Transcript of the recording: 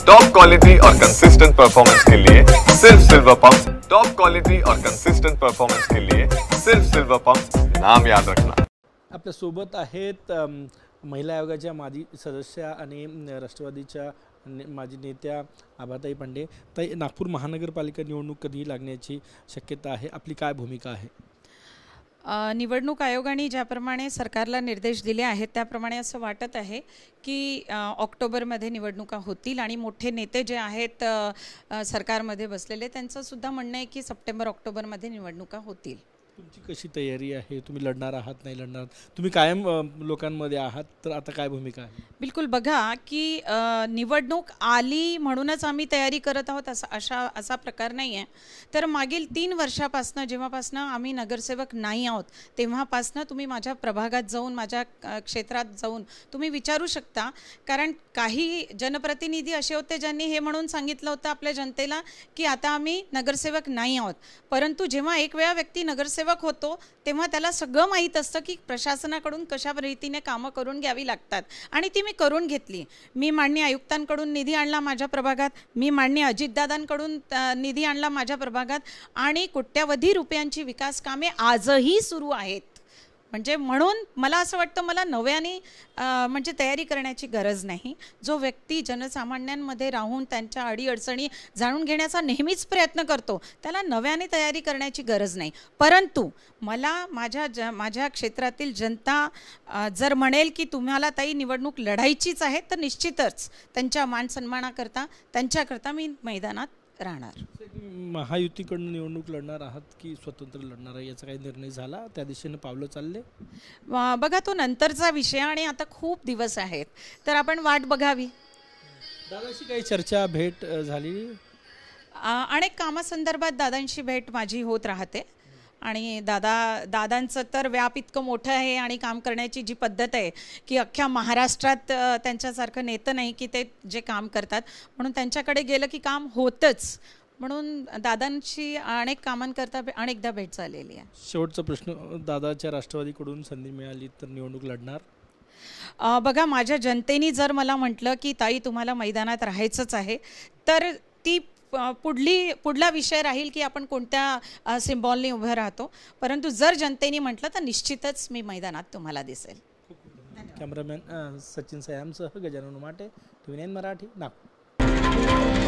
Top quality और consistent performance के लिए सिर्फ सिल्वर पंप। टॉप क्वालिटी और कंसिस्टेंट परफॉर्मेंस के लिए सिर्फ सिल्वर पंप, नाम याद रखना। आपल्या सोबत आहेत महिला आयोगाच्या माजी सदस्य आणि राष्ट्रवादीच्या माजी नेत्या आभाताई पांडे। ताई, नागपूर महानगरपालिका निवडणूक कधी लागण्याची शक्यता आहे? आपली काय भूमिका आहे? निवडणूक आयोगाने ज्याप्रमाणे सरकारला निर्देश दिले आहेत त्याप्रमाणे असं वाटत आहे की ऑक्टोबरमध्ये निवडणुका होतील आणि मोठे नेते जे आहेत सरकारमध्ये बसलेले त्यांचं सुद्धा म्हणणं आहे की सप्टेंबर ऑक्टोबरमध्ये निवडणुका होतील। तुमची कशी तयारी आहे? तुम्ही लढणार आहात, नाही लढणार? तुम्ही कायम लोकांमध्ये आहात, तर आता काय भूमिका आहे? बिलकुल, बघा की निवडणूक आली म्हणूनच आम्ही तयारी करत आहोत असा प्रकार नाही आहे। तर मागील 3 वर्षापासून जेव्हापासून आम्ही नगरसेवक नाही आहोत तेव्हापासून तुम्ही माझ्या प्रभागात जाऊन माझ्या क्षेत्रात जाऊन तुम्ही विचारू शकता, कारण काही जनप्रतिनिधी असे होते ज्यांनी हे म्हणून सांगितलं होतं आपल्या जनतेला की आता आम्ही नगरसेवक नाही आहोत, परंतु जेव्हा एक वेळा व्यक्ती नगरसेवक होतो तेव्हा त्याला सगळं माहीत असतं की प्रशासनाकडून कशा रीतीने कामं करून घ्यावी लागतात आणि ती मी करून घेतली। मी माननीय आयुक्तांकडून निधी आणला माझ्या प्रभागात, मी माननीय अजितदादांकडून निधी आणला माझ्या प्रभागात आणि कोट्यावधी रुपयांची विकास कामे आजही सुरू आहेत। म्हणजे म्हणून मला असं वाटतं मला नव्याने म्हणजे तयारी करण्याची गरज नाही। जो व्यक्ती जनसामान्यांमध्ये राहून त्यांच्या अडीअडचणी जाणून घेण्याचा नेहमीच प्रयत्न करतो त्याला नव्याने तयारी करण्याची गरज नाही। परंतु मला माझ्या क्षेत्रातील जनता जर म्हणेल की तुम्हाला ताई निवडणूक लढायचीच आहे तर निश्चितच त्यांच्या मानसन्मानाकरता त्यांच्याकरता मी मैदानात राहणार। महायुतीकडून निवडणूक लढणार आहात की स्वतंत्र लढणार आहे याचा काही निर्णय झाला? त्या दिशेने पावलं चालले? बघा, तो नंतरचा विषय आणि आता खूप दिवस आहेत तर आपण वाट बघावी। दादाशी काही चर्चा भेट झाली? अनेक कामासंदर्भात दादांशी भेट माझी होत राहते आणि दादांचं तर व्याप इतकं मोठं आहे आणि काम करण्याची जी पद्धत आहे की अख्ख्या महाराष्ट्रात त्यांच्यासारखं नेतं नाही की ते जे काम करतात, म्हणून त्यांच्याकडे गेलं की काम होतंच। म्हणून दादांशी अनेक कामांकरता अनेकदा भेट झालेली आहे। शेवटचा प्रश्न, दादाच्या राष्ट्रवादीकडून संधी मिळाली तर निवडणूक लढणार? बघा, माझ्या जनतेने जर मला म्हटलं की ताई तुम्हाला मैदानात राहायचंच आहे तर ती पुढला विषय राहील की आपण कोणत्या सिम्बॉलने उभं राहतो, परंतु जर जनतेने म्हटलं तर निश्चितच मी मैदानात तुम्हाला दिसेल। कॅमेरामॅन सचिन सयामसह गजानन उमाटे, TV9 मराठी, नागपूर।